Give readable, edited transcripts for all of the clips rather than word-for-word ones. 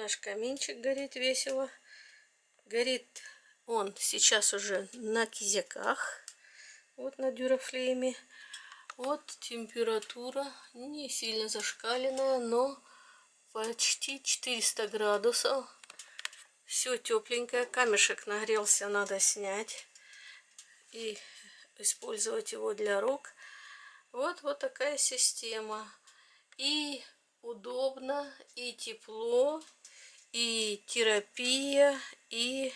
Наш каминчик горит весело. Горит он сейчас уже на кизяках. Вот на дюрафлейме. Вот температура не сильно зашкаленная, но почти 400 градусов. Все тепленькое. Камешек нагрелся, надо снять и использовать его для рук. Вот такая система. И удобно, и тепло, и терапия, и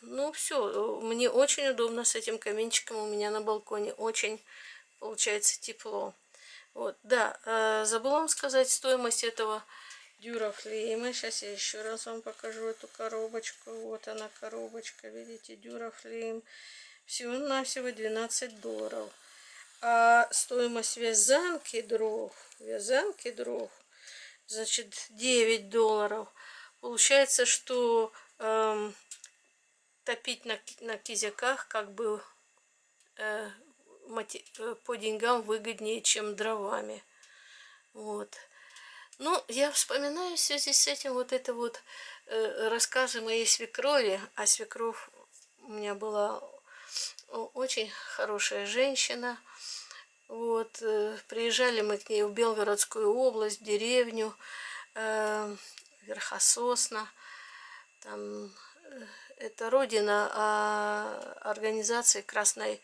ну все, мне очень удобно с этим каминчиком у меня на балконе, очень получается тепло. Вот, да, забыла вам сказать стоимость этого дюрафлейма. Сейчас я еще раз вам покажу эту коробочку. Вот она коробочка, видите, дюрафлейм. Всего-навсего $12. А стоимость вязанки дров, значит, $9. Получается, что топить на кизяках как бы по деньгам выгоднее, чем дровами. Вот. Ну, я вспоминаю в связи с этим вот это вот рассказы моей свекрови. А свекровь у меня была очень хорошая женщина. Вот, приезжали мы к ней в Белгородскую область, в деревню Верхососно. Там это родина организации Красной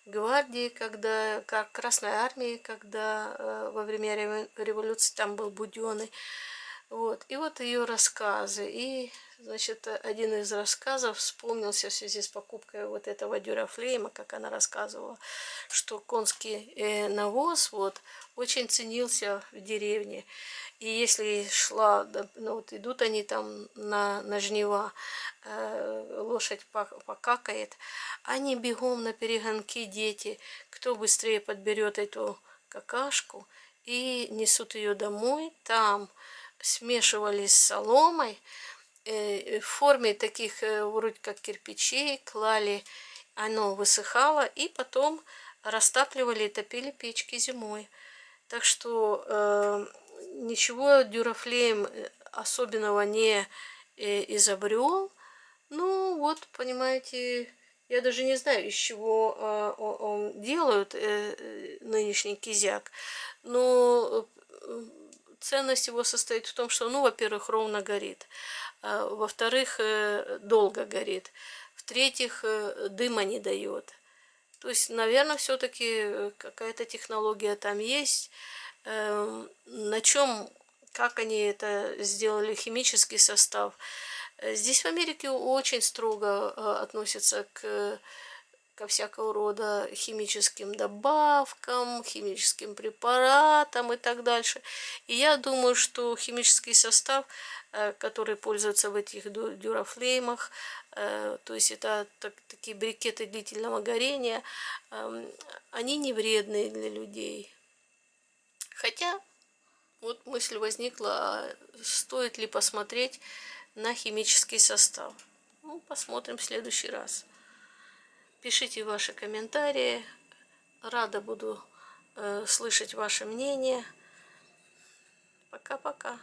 гвардии, когда, как Красной армии, когда во время революции там был Буденный. Вот. И вот ее рассказы. И, значит, один из рассказов вспомнился в связи с покупкой вот этого дюрафлейма, как она рассказывала, что конский навоз вот очень ценился в деревне. И если шла, ну вот идут они там на жнива, лошадь покакает, они бегом на перегонки, дети, кто быстрее подберет эту какашку, и несут ее домой, там смешивали с соломой в форме таких вроде как кирпичей, клали, оно высыхало, и потом растапливали и топили печки зимой. Так что ничего дюрафлейм особенного не изобрел. Ну вот, понимаете, я даже не знаю, из чего делают нынешний кизяк. Но ценность его состоит в том, что, ну, во-первых, ровно горит. Во-вторых, долго горит. В-третьих, дыма не дает. То есть, наверное, все-таки какая-то технология там есть. На чем, как они это сделали, химический состав. Здесь в Америке очень строго относятся ко всякого рода химическим добавкам, химическим препаратам и так дальше. И я думаю, что химический состав, который пользуется в этих дюрафлеймах, то есть это такие брикеты длительного горения, они не вредные для людей. Хотя вот мысль возникла, стоит ли посмотреть на химический состав. Ну, посмотрим в следующий раз. Пишите ваши комментарии. Рада буду слышать ваше мнение. Пока-пока.